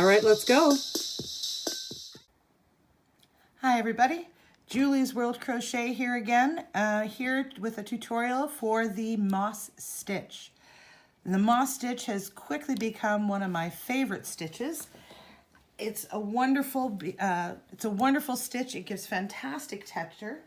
All right, let's go. Hi everybody, Julie's World Crochet here again, here with a tutorial for the moss stitch. The moss stitch has quickly become one of my favorite stitches. It's a wonderful stitch. It gives fantastic texture.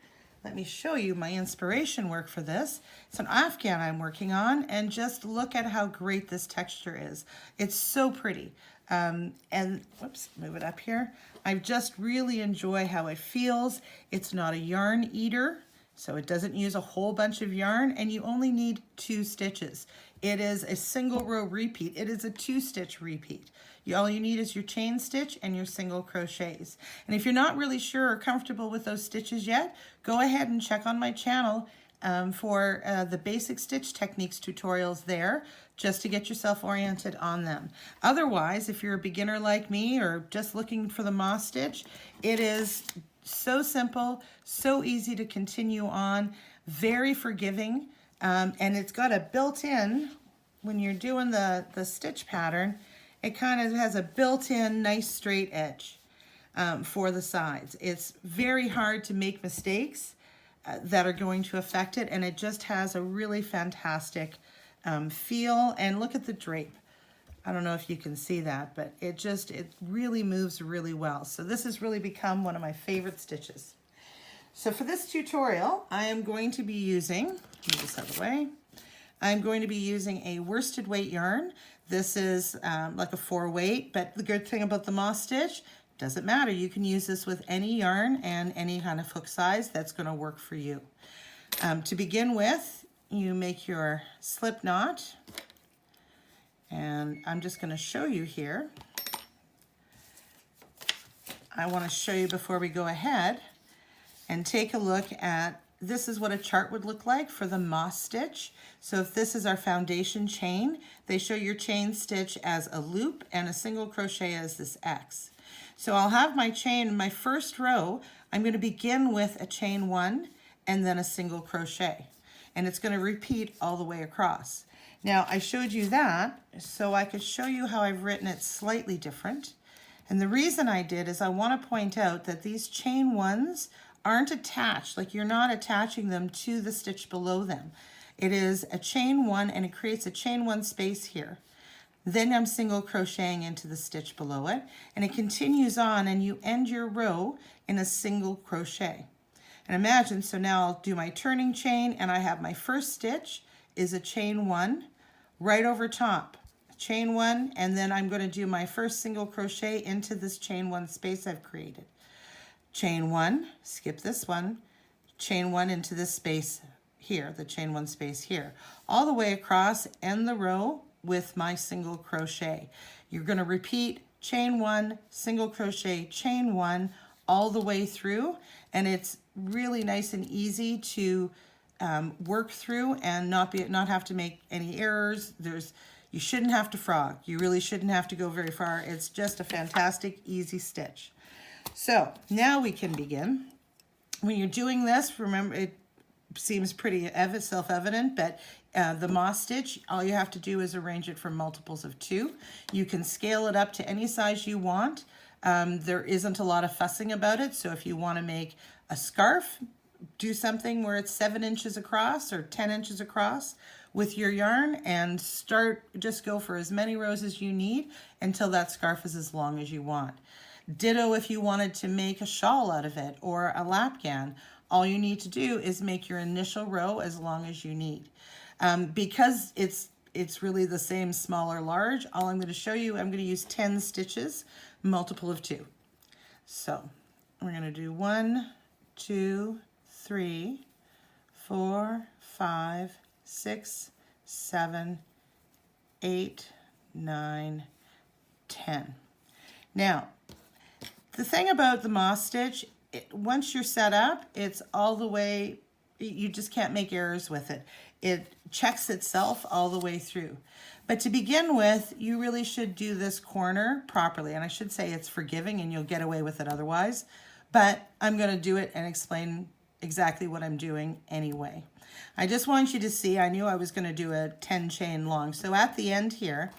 Let me show you my inspiration work for this. It's an Afghan I'm working on, and just look at how great this texture is. It's so pretty. And whoops, move it up here. I just really enjoy how it feels. It's not a yarn eater, so it doesn't use a whole bunch of yarn, and you only need 2 stitches. It is a single row repeat. It is a 2-stitch repeat. All you need is your chain stitch and your single crochets. And if you're not really sure or comfortable with those stitches yet, go ahead and check on my channel for the basic stitch techniques tutorials there, just to get yourself oriented on them. Otherwise, if you're a beginner like me or just looking for the moss stitch, it is so simple, so easy to continue on, very forgiving, and it's got a built-in, when you're doing the stitch pattern, it kind of has a built-in nice straight edge for the sides. It's very hard to make mistakes that are going to affect it, and it just has a really fantastic feel. And look at the drape. I don't know if you can see that, but it really moves really well. So this has really become one of my favorite stitches. So for this tutorial, I am going to be using, move this out of the way, I'm going to be using a worsted weight yarn. This is like a 4-weight, but the good thing about the moss stitch, doesn't matter. You can use this with any yarn and any kind of hook size that's going to work for you. To begin with, you make your slip knot, and I'm just going to show you here. I want to show you before we go ahead and take a look at, this is what a chart would look like for the moss stitch. So if this is our foundation chain, they show your chain stitch as a loop and a single crochet as this X. So I'll have my chain in my first row. I'm going to begin with a chain 1 and then a single crochet, and it's going to repeat all the way across. Now I showed you that so I could show you how I've written it slightly different. And the reason I did is I want to point out that these chain 1s aren't attached, like you're not attaching them to the stitch below them. It is a chain 1, and it creates a chain 1 space here. Then I'm single crocheting into the stitch below it, and it continues on, and you end your row in a single crochet. And imagine, so now I'll do my turning chain, and I have my first stitch is a chain 1 right over top, chain 1, and then I'm going to do my first single crochet into this chain 1 space I've created. Chain 1, skip this one, chain 1 into this space here, the chain 1 space here, all the way across, end the row with my single crochet. You're going to repeat chain 1, single crochet, chain 1 all the way through, and it's really nice and easy to work through and not have to make any errors. You shouldn't have to frog. You really shouldn't have to go very far. It's just a fantastic, easy stitch. So now we can begin. When you're doing this, remember, it seems pretty self-evident, but the moss stitch, all you have to do is arrange it for multiples of 2. You can scale it up to any size you want. There isn't a lot of fussing about it, so if you want to make a scarf, do something where it's 7 inches across or 10 inches across with your yarn, and just go for as many rows as you need until that scarf is as long as you want. Ditto if you wanted to make a shawl out of it or a lapgan. All you need to do is make your initial row as long as you need. Because it's really the same small or large, all I'm going to show you, I'm going to use 10 stitches, multiple of 2. So we're going to do 1, 2, 3, 4, 5, 6, 7, 8, 9, 10. Now, the thing about the moss stitch, once you're set up, it's all the way, you just can't make errors with it. It checks itself all the way through. But to begin with, you really should do this corner properly. And I should say it's forgiving and you'll get away with it otherwise. But I'm going to do it and explain exactly what I'm doing anyway. I just want you to see, I knew I was going to do a 10 chain long. So at the end here,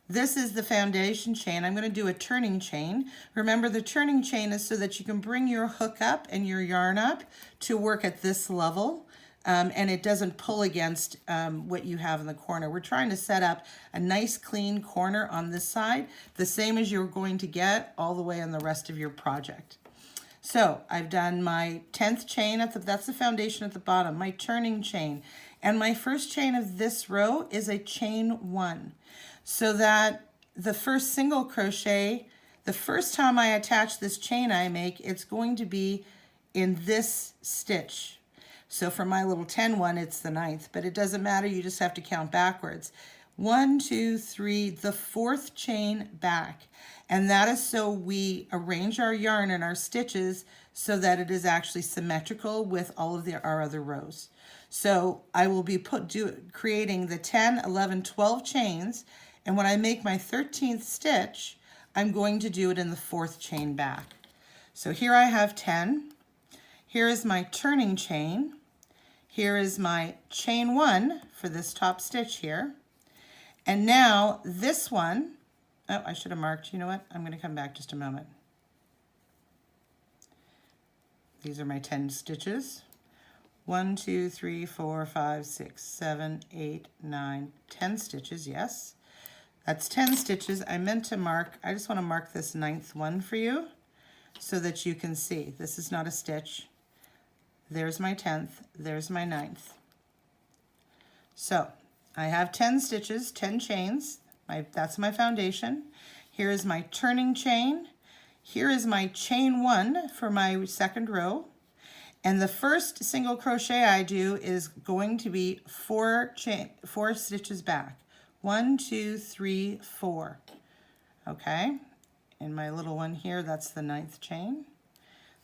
This is the foundation chain. I'm going to do a turning chain. Remember, the turning chain is so that you can bring your hook up and your yarn up to work at this level, and it doesn't pull against what you have in the corner. We're trying to set up a nice clean corner on this side, the same as you're going to get all the way on the rest of your project. So I've done my 10th chain, that's the foundation at the bottom, my turning chain. And my first chain of this row is a chain 1. So that the first single crochet, the first time I attach this chain I make, it's going to be in this stitch. So for my little 10 one, it's the 9th, but it doesn't matter, you just have to count backwards. 1, 2, 3, the 4th chain back. And that is so we arrange our yarn and our stitches so that it is actually symmetrical with all of our other rows. So I will be creating the 10, 11, 12 chains, and when I make my 13th stitch, I'm going to do it in the 4th chain back. So here I have 10. Here is my turning chain. Here is my chain 1 for this top stitch here. And now this one, oh, I should have marked, you know what? I'm going to come back just a moment. These are my 10 stitches. 1, 2, 3, 4, 5, 6, 7, 8, 9, 10 stitches, yes. That's 10 stitches. I meant to mark, I just want to mark this 9th one for you so that you can see. This is not a stitch. There's my 10th, there's my 9th. So I have 10 stitches, 10 chains. That's my foundation. Here is my turning chain. Here is my chain 1 for my second row. And the first single crochet I do is going to be 4 stitches back. 1, 2, 3, 4. Okay, in my little one here, that's the 9th chain.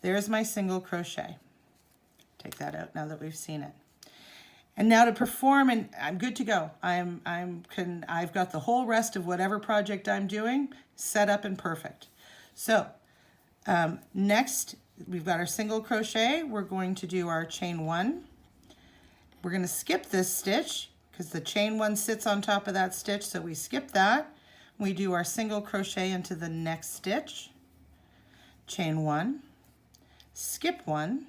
There's my single crochet. Take that out now that we've seen it. And now to perform, and I'm good to go. I've got the whole rest of whatever project I'm doing set up and perfect. So next, we've got our single crochet. We're going to do our chain 1. We're going to skip this stitch because the chain 1 sits on top of that stitch, so we skip that. We do our single crochet into the next stitch, chain 1, skip 1,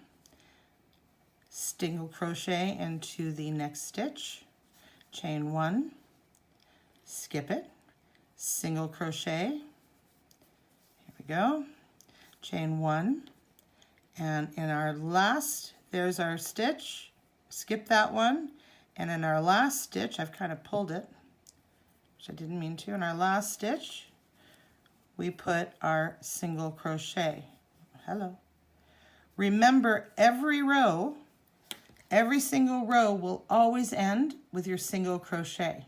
single crochet into the next stitch, chain 1, skip it, single crochet, here we go, chain 1, and in our last, there's our stitch, skip that one, and in our last stitch, I've kind of pulled it, which I didn't mean to, in our last stitch, we put our single crochet. Hello. Remember, every single row will always end with your single crochet.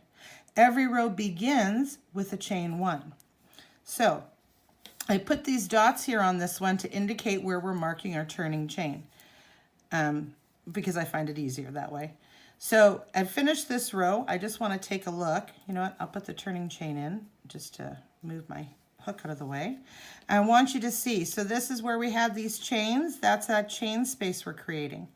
Every row begins with a chain 1. So I put these dots here on this one to indicate where we're marking our turning chain because I find it easier that way. So I've finished this row. I just want to take a look. You know what? I'll put the turning chain in just to move my hook out of the way. I want you to see. So this is where we have these chains. That's that chain space we're creating.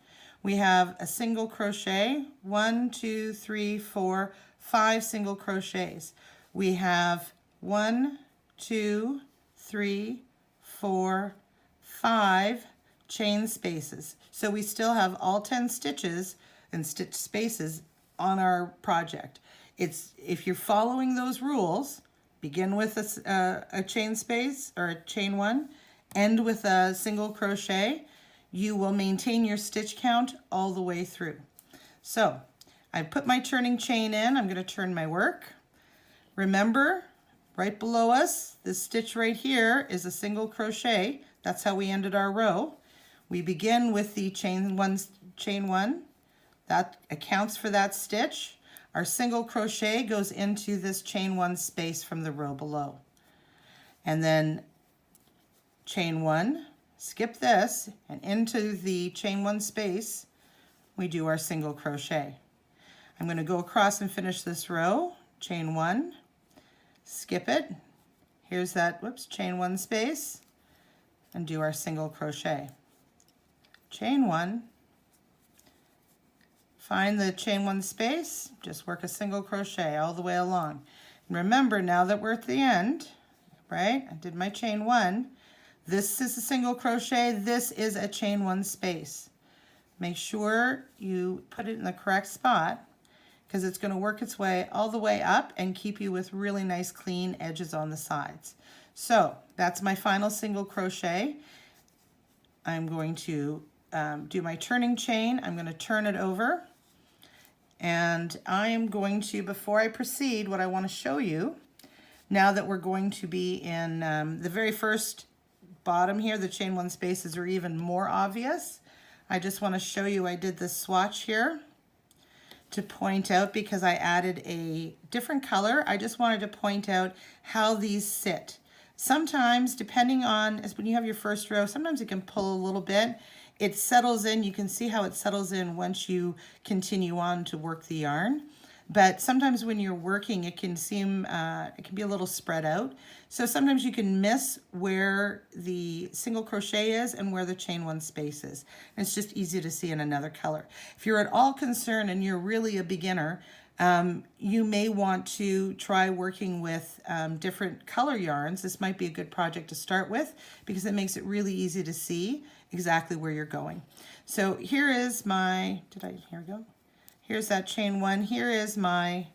We have a single crochet, 1, 2, 3, 4, 5 single crochets. We have 1, 2, 3, 4, 5 chain spaces. So we still have all 10 stitches and stitch spaces on our project. If you're following those rules, begin with a chain space or a chain 1, end with a single crochet, you will maintain your stitch count all the way through. So I put my turning chain in. I'm going to turn my work. Remember, right below us, this stitch right here is a single crochet. That's how we ended our row. We begin with the chain 1. That accounts for that stitch. Our single crochet goes into this chain 1 space from the row below. And then chain 1, skip this, and into the chain 1 space, we do our single crochet. I'm going to go across and finish this row, chain 1, skip it, here's that, chain 1 space, and do our single crochet. Chain 1, find the chain 1 space, just work a single crochet all the way along. Remember, now that we're at the end, right? I did my chain 1. This is a single crochet. This is a chain 1 space. Make sure you put it in the correct spot because it's going to work its way all the way up and keep you with really nice clean edges on the sides. So that's my final single crochet. I'm going to do my turning chain. I'm going to turn it over, and I am going to, before I proceed, what I want to show you, now that we're going to be in the very first bottom here, the chain 1 spaces are even more obvious. I just want to show you, I did this swatch here to point out, because I added a different color, I just wanted to point out how these sit. Sometimes, depending on, as when you have your first row, sometimes it can pull a little bit. It settles in, you can see how it settles in once you continue on to work the yarn. But sometimes when you're working, it can seem, it can be a little spread out. So sometimes you can miss where the single crochet is and where the chain 1 space is. And it's just easy to see in another color. If you're at all concerned and you're really a beginner, you may want to try working with different color yarns. This might be a good project to start with because it makes it really easy to see exactly where you're going. So here is my, here we go. Here's that chain 1. Here is my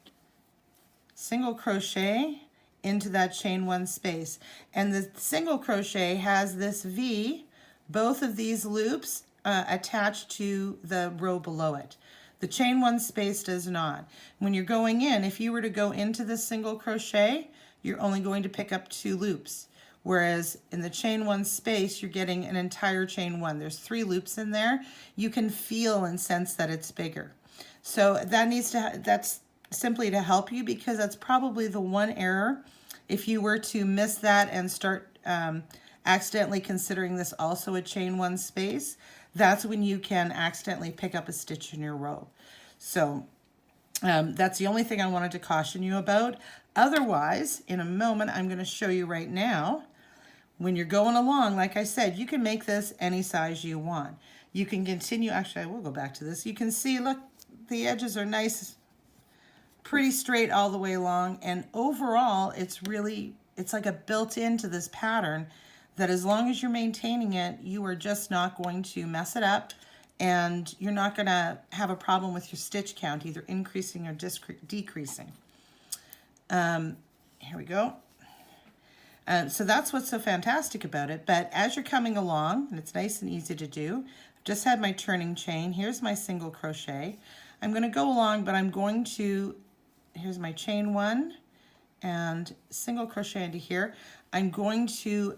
single crochet into that chain 1 space. And the single crochet has this V, both of these loops attached to the row below it. The chain 1 space does not. When you're going in, if you were to go into the single crochet, you're only going to pick up 2 loops. Whereas in the chain 1 space, you're getting an entire chain 1. There's 3 loops in there. You can feel and sense that it's bigger. So that's simply to help you, because that's probably the one error. If you were to miss that and start accidentally considering this also a chain 1 space, that's when you can accidentally pick up a stitch in your row. So that's the only thing I wanted to caution you about. Otherwise, in a moment, I'm going to show you right now, when you're going along, like I said, you can make this any size you want. You can continue, actually I will go back to this. You can see, look, the edges are nice, pretty straight all the way along, and overall it's like a built into this pattern that as long as you're maintaining it, you are just not going to mess it up, and you're not going to have a problem with your stitch count either increasing or decreasing. Here we go. So that's what's so fantastic about it. But as you're coming along, and it's nice and easy to do, I've just had my turning chain. Here's my single crochet. I'm going to go along, but I'm going to, here's my chain 1 and single crochet into here. I'm going to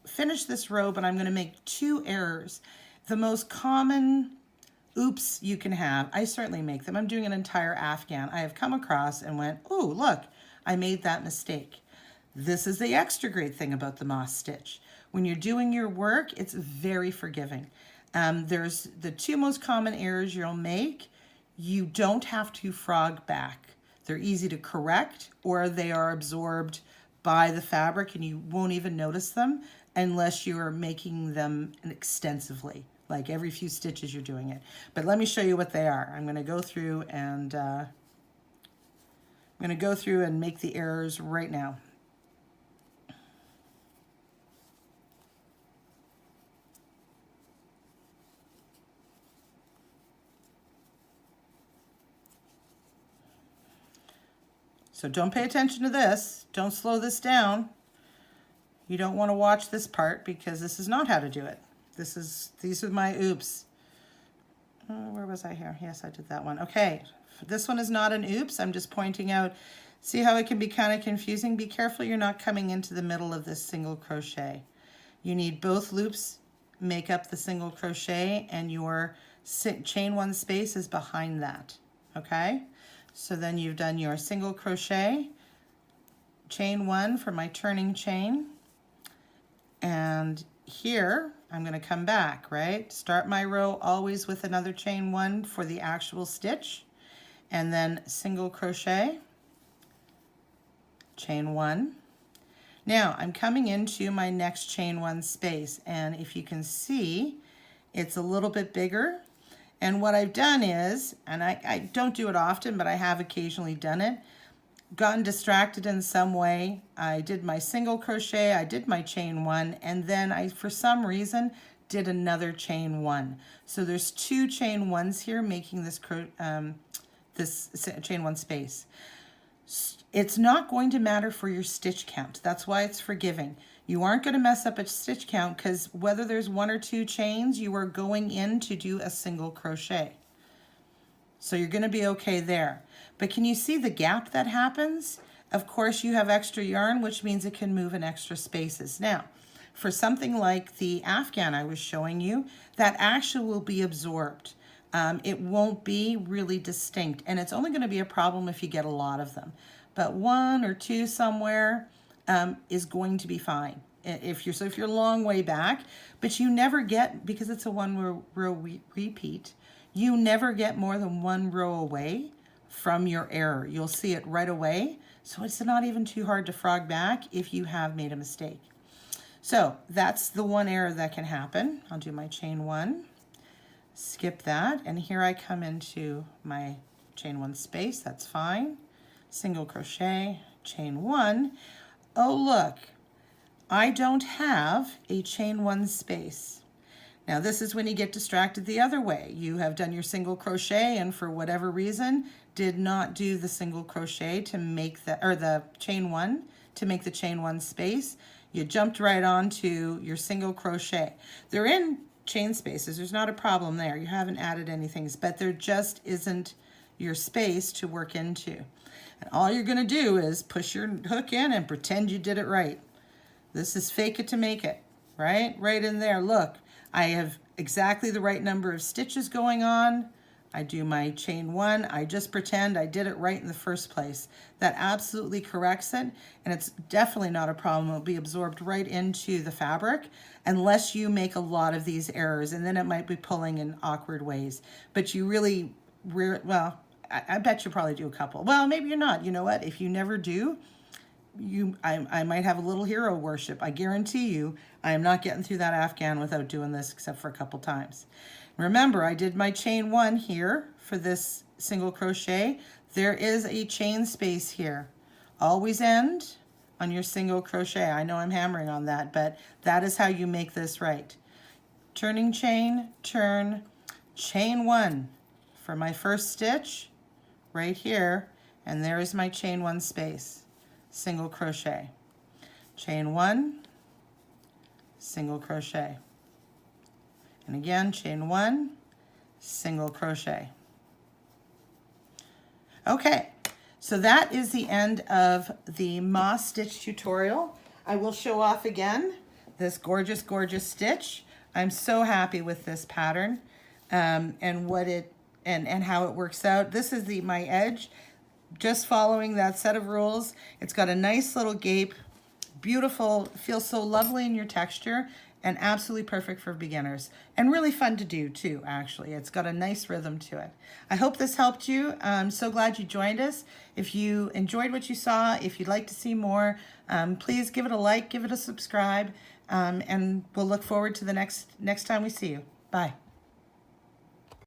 finish this row, but I'm going to make 2 errors. The most common oops you can have, I certainly make them. I'm doing an entire Afghan. I have come across and went, oh, look, I made that mistake. This is the extra great thing about the moss stitch. When you're doing your work, it's very forgiving. There's the 2 most common errors you'll make. You don't have to frog back. They're easy to correct, or they are absorbed by the fabric and you won't even notice them unless you are making them extensively, like every few stitches you're doing it. But let me show you what they are. I'm going to go through and make the errors right now. So don't pay attention to this. Don't slow this down. You don't want to watch this part because this is not how to do it. These are my oops. Where was I here? Yes, I did that one. Okay, this one is not an oops. I'm just pointing out, see how it can be kind of confusing? Be careful you're not coming into the middle of this single crochet. You need both loops make up the single crochet, and your chain 1 space is behind that, okay? So then you've done your single crochet, chain 1 for my turning chain, and here I'm going to come back, right? Start my row always with another chain 1 for the actual stitch, and then single crochet, chain 1. Now I'm coming into my next chain 1 space, and if you can see, it's a little bit bigger. And what I've done is, and I don't do it often, but I have occasionally done it, gotten distracted in some way. I did my single crochet, I did my chain one, and then I, for some reason, did another chain one. So there's 2 chain ones here making this this chain one space. It's not going to matter for your stitch count. That's why it's forgiving. You aren't going to mess up a stitch count because whether there's 1 or 2 chains, you are going in to do a single crochet. So you're going to be okay there. But can you see the gap that happens? Of course, you have extra yarn, which means it can move in extra spaces. Now, for something like the Afghan I was showing you, that actually will be absorbed. It won't be really distinct, and it's only going to be a problem if you get a lot of them. But 1 or 2 somewhere is going to be fine if you're a long way back. But you never get, because it's a 1 row repeat, you never get more than 1 row away from your error. You'll see it right away, so it's not even too hard to frog back if you have made a mistake. So that's the one error that can happen. I'll do my chain 1. Skip that, and here I come into my chain 1 space. That's fine. Single crochet, chain 1. Oh, look, I don't have a chain 1 space. Now this is when you get distracted the other way. You have done your single crochet and for whatever reason did not do the single crochet to make the chain 1 to make the chain 1 space. You jumped right onto your single crochet. They're in chain spaces, there's not a problem there. You haven't added anything, but there just isn't your space to work into. And all you're going to do is push your hook in and pretend you did it right. This is fake it to make it, right? Right in there. Look, I have exactly the right number of stitches going on. I do my chain 1. I just pretend I did it right in the first place. That absolutely corrects it, and it's definitely not a problem. It'll be absorbed right into the fabric unless you make a lot of these errors, and then it might be pulling in awkward ways. But you really, well, I bet you probably do a couple. Well, maybe you're not. You know what? If you never do, I might have a little hero worship. I guarantee you I am not getting through that Afghan without doing this except for a couple times. Remember, I did my chain 1 here for this single crochet. There is a chain space here. Always end on your single crochet. I know I'm hammering on that, but that is how you make this right. Turning chain, turn, chain 1 for my first stitch right here, and there is my chain 1 space. Single crochet, chain 1, single crochet, and again chain 1, single crochet. Okay, so that is the end of the moss stitch tutorial. I will show off again this gorgeous, gorgeous stitch. I'm so happy with this pattern and what it and how it works out. This is my edge. Just following that set of rules. It's got a nice little gape, beautiful, feels so lovely in your texture, and absolutely perfect for beginners. And really fun to do too, actually. It's got a nice rhythm to it. I hope this helped you. I'm so glad you joined us. If you enjoyed what you saw, if you'd like to see more, please give it a like, give it a subscribe, and we'll look forward to the next time we see you. Bye.